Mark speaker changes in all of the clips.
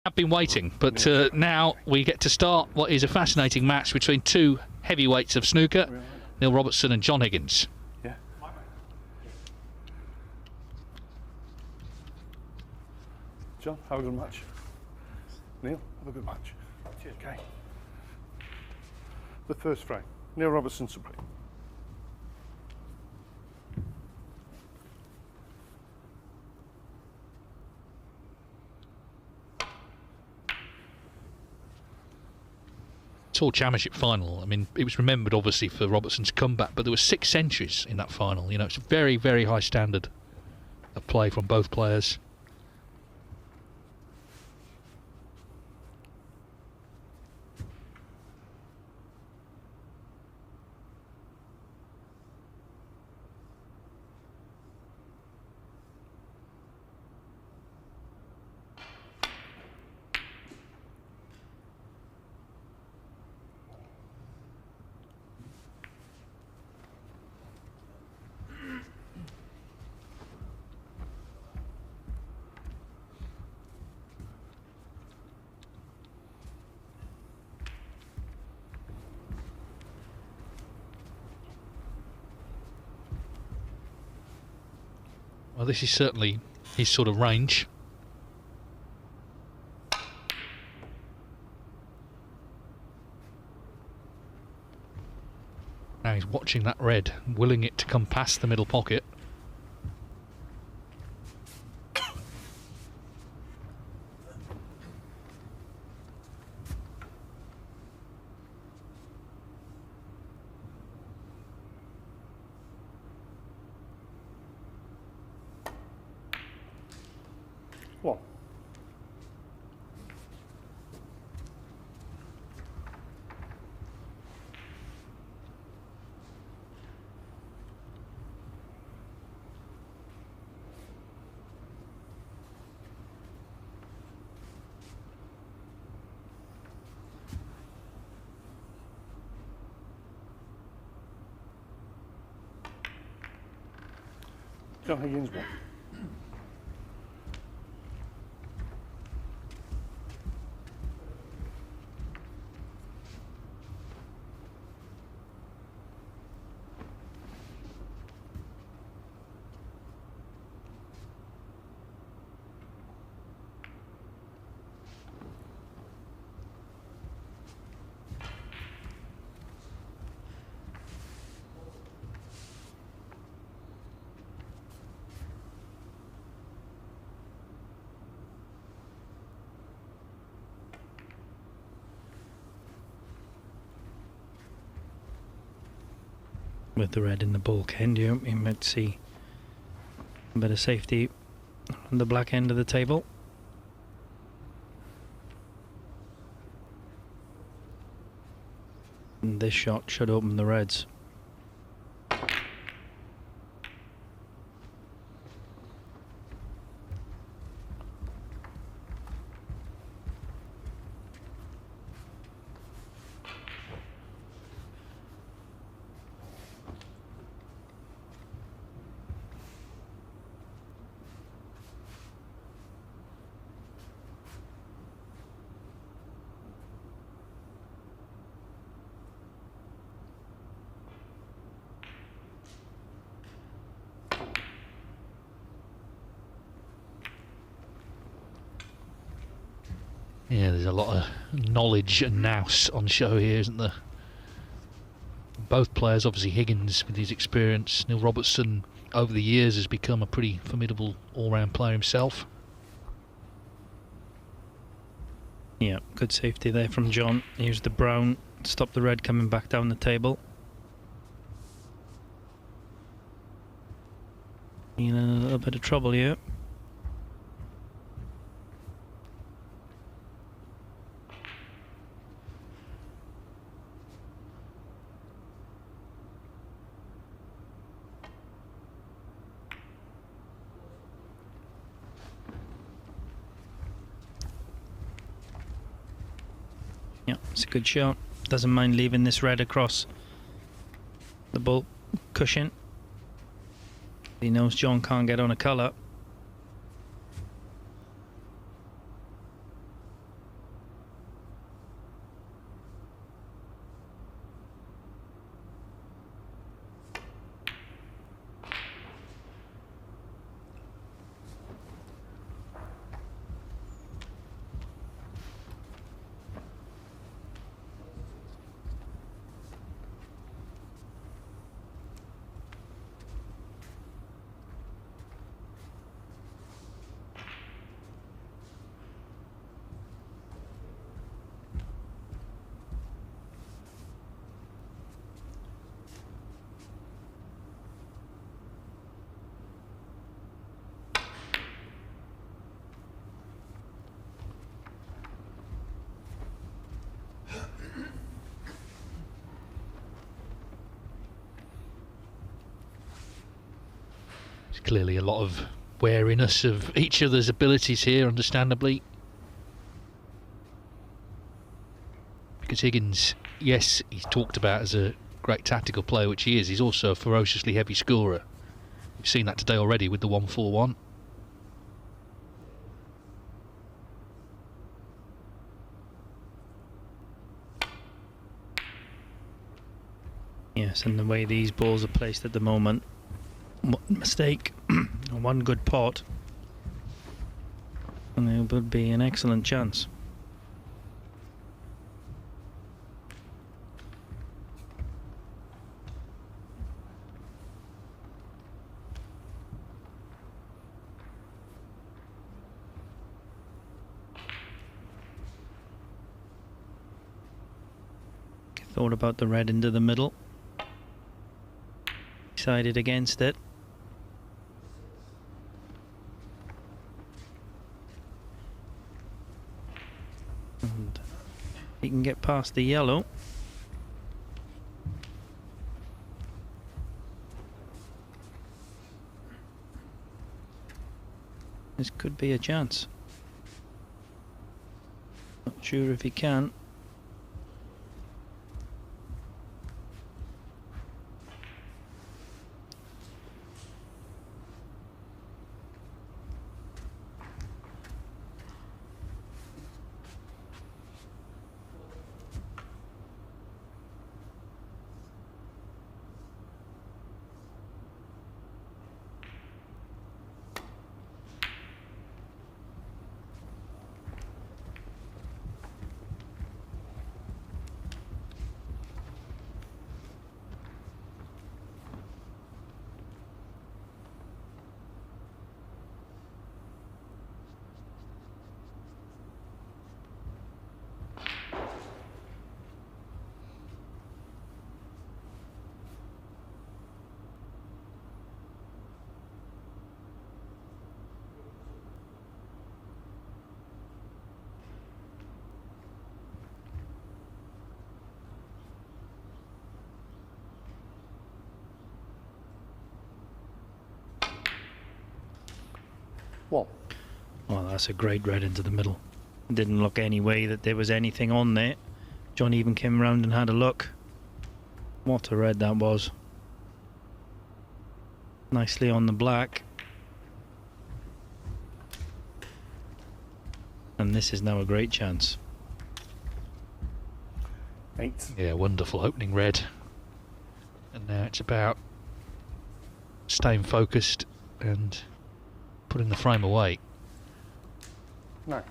Speaker 1: I've been waiting, but now we get to start what is a fascinating match between two heavyweights of snooker, Neil Robertson and John Higgins.
Speaker 2: Yeah. John, have a good match. Neil, have a good match. Cheers. Okay. The first frame, Neil Robertson Supreme.
Speaker 1: Tour Championship final. I mean, it was remembered obviously for Robertson's comeback, but there were 6 centuries in that final. You know, it's a very, very high standard of play from both players. Well, this is certainly his sort of range. Now he's watching that red, willing it to come past the middle pocket.
Speaker 2: One. John Higgins one.
Speaker 3: With the red in the bulk end, you might see a bit of safety on the black end of the table. And this shot should open the reds.
Speaker 1: Yeah, there's a lot of knowledge and nous on show here, isn't there? Both players, obviously Higgins with his experience, Neil Robertson over the years has become a pretty formidable all-round player himself.
Speaker 3: Yeah, good safety there from John. Here's the brown, stop the red coming back down the table. In a little bit of trouble here. Yeah, it's a good shot. Doesn't mind leaving this red across the ball cushion. He knows John can't get on a colour.
Speaker 1: clearly a lot of wariness of each other's abilities here, understandably. Because Higgins, yes, he's talked about as a great tactical player, which he is. He's also a ferociously heavy scorer. We've seen that today already with the 1-4-1.
Speaker 3: Yes, and the way these balls are placed at the moment, one mistake, one good pot, and there would be an excellent chance. Thought about the red into the middle. Decided against it. And he can get past the yellow. This could be a chance. Not sure if he can.
Speaker 2: What?
Speaker 3: Oh, that's a great red into the middle. Didn't look any way that there was anything on there. John even came round and had a look. What a red that was. Nicely on the black. And this is now a great chance.
Speaker 2: 8.
Speaker 1: Yeah, wonderful opening red. And now it's about staying focused and putting the frame away.
Speaker 2: 9.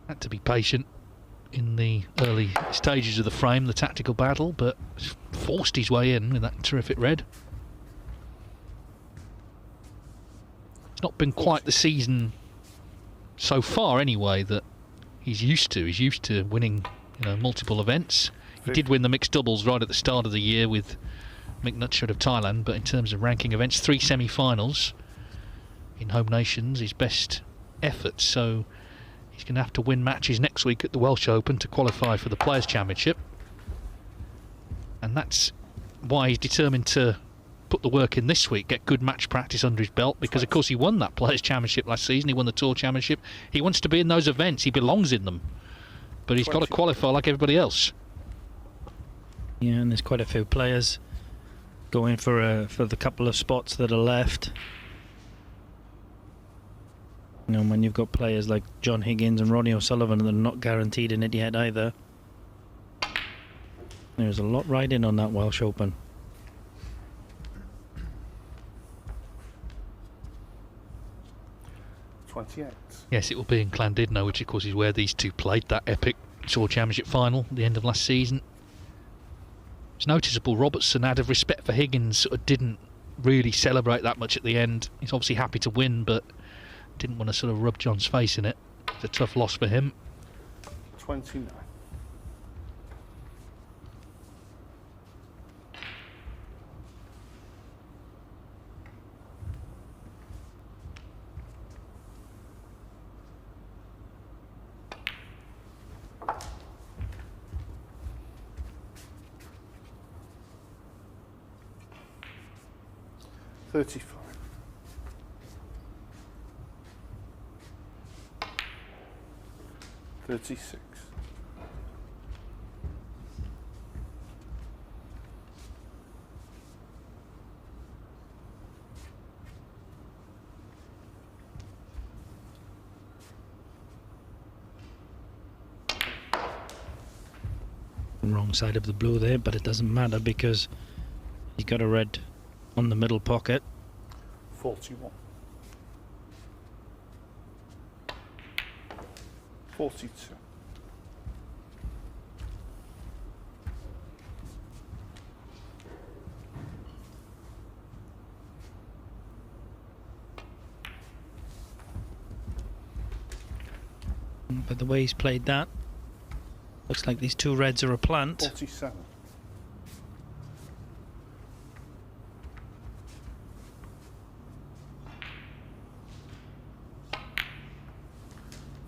Speaker 1: Had to be patient in the early stages of the frame, the tactical battle, but forced his way in with that terrific red. It's not been quite the season so far anyway that he's used to. He's used to winning, multiple events. He did win the mixed doubles right at the start of the year with Mick Nutshot of Thailand, but in terms of ranking events, 3 semi-finals in home nations, his best effort. So he's going to have to win matches next week at the Welsh Open to qualify for the Players' Championship. And that's why he's determined to put the work in this week, get good match practice under his belt, because of course he won that Players' Championship last season, he won the Tour Championship. He wants to be in those events, he belongs in them. But he's got to qualify like everybody else.
Speaker 3: Yeah, and there's quite a few players going for the couple of spots that are left. When you've got players like John Higgins and Ronnie O'Sullivan that are not guaranteed in it yet either. There's a lot riding on that Welsh Open.
Speaker 1: Yes, it will be in Llandudno, which of course is where these two played that epic Tour Championship final at the end of last season. It's noticeable Robertson, out of respect for Higgins, sort of didn't really celebrate that much at the end. He's obviously happy to win, but didn't want to sort of rub John's face in it. It's a tough loss for him.
Speaker 2: 29. 35. 36.
Speaker 3: 'Wrong side of the blue there, but it doesn't matter because he's got a red on the middle pocket.
Speaker 2: 41. 42.
Speaker 3: 'But the way he's played that, looks like these two reds are a plant.
Speaker 2: 47.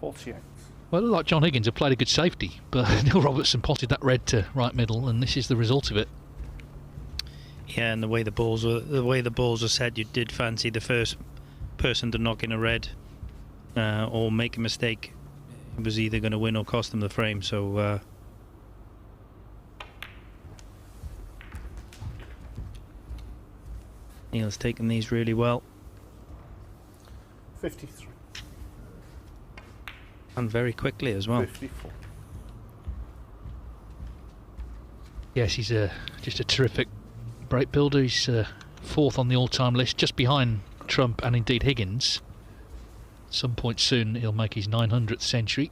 Speaker 2: 48.
Speaker 1: Well, it looked like John Higgins had played a good safety, but Neil Robertson potted that red to right middle, and this is the result of it.
Speaker 3: Yeah, and the way the balls were set, you did fancy the first person to knock in a red or make a mistake. It was either going to win or cost them the frame. So Neil's taken these really well.
Speaker 2: 53.
Speaker 3: And very quickly as well.
Speaker 2: 54.
Speaker 1: Yes, he's just a terrific break builder. He's fourth on the all-time list, just behind Trump and indeed Higgins. At some point soon he'll make his 900th century.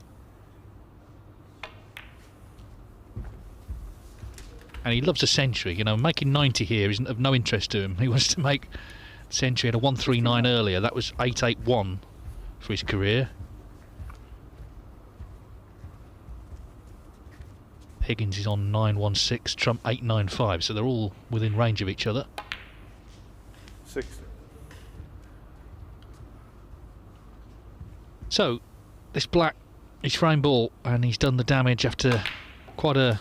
Speaker 1: And he loves a century. You know, making 90 here isn't of no interest to him. He wants to make a century. At a 139 earlier. That was 881 for his career. Higgins is on 916, Trump 895, so they're all within range of each other.
Speaker 2: 60.
Speaker 1: So, this black is frame ball, and he's done the damage after quite a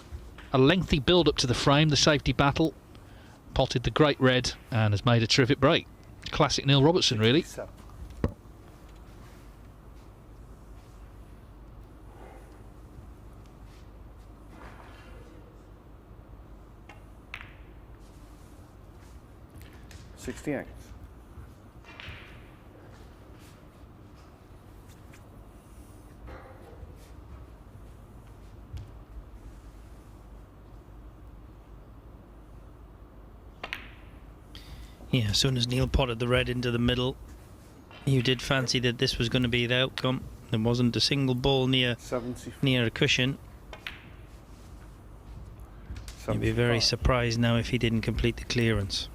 Speaker 1: lengthy build-up to the frame, the safety battle. Potted the great red, and has made a terrific break. Classic Neil Robertson, really.
Speaker 2: 67. 68.
Speaker 3: 'Yeah, as soon as Neil potted the red into the middle, you did fancy that this was going to be the outcome. There wasn't a single ball near
Speaker 2: 70.
Speaker 3: a cushion. You'd be very surprised now if he didn't complete the clearance.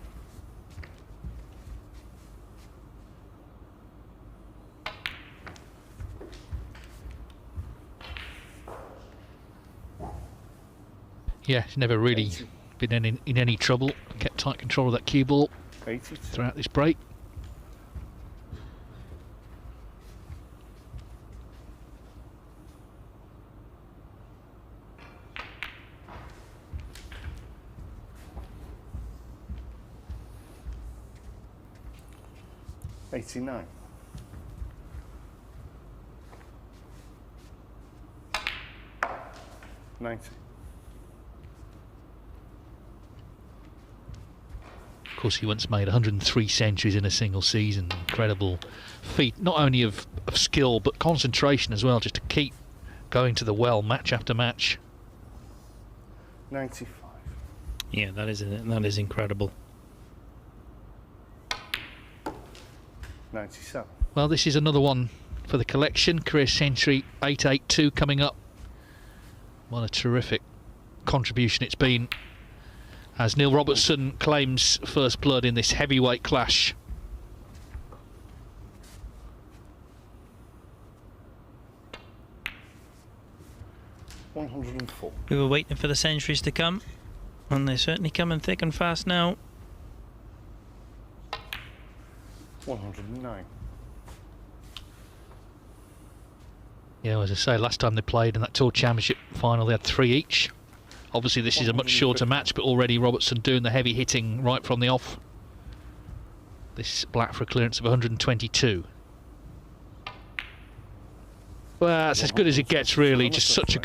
Speaker 1: Yeah, he's never really been in any trouble. Kept tight control of that cue ball
Speaker 2: 82.
Speaker 1: throughout this break.
Speaker 2: $89. 90.
Speaker 1: Of course, he once made 103 centuries in a single season. Incredible feat, not only of skill but concentration as well, just to keep going to the well match after match.
Speaker 2: 95.
Speaker 3: Yeah, that is incredible.
Speaker 2: 97.
Speaker 1: Well, this is another one for the collection. Career century 882 coming up. What a terrific contribution it's been, as Neil Robertson claims first blood in this heavyweight clash.
Speaker 2: $104.
Speaker 3: We were waiting for the centuries to come, and they're certainly coming thick and fast now.
Speaker 2: 109.
Speaker 1: Yeah, as I say, last time they played in that Tour Championship final, they had 3 each. Obviously, this is a much shorter match, but already Robertson doing the heavy hitting right from the off. This black for a clearance of 122. Well, that's as good as it gets, really. Just such a good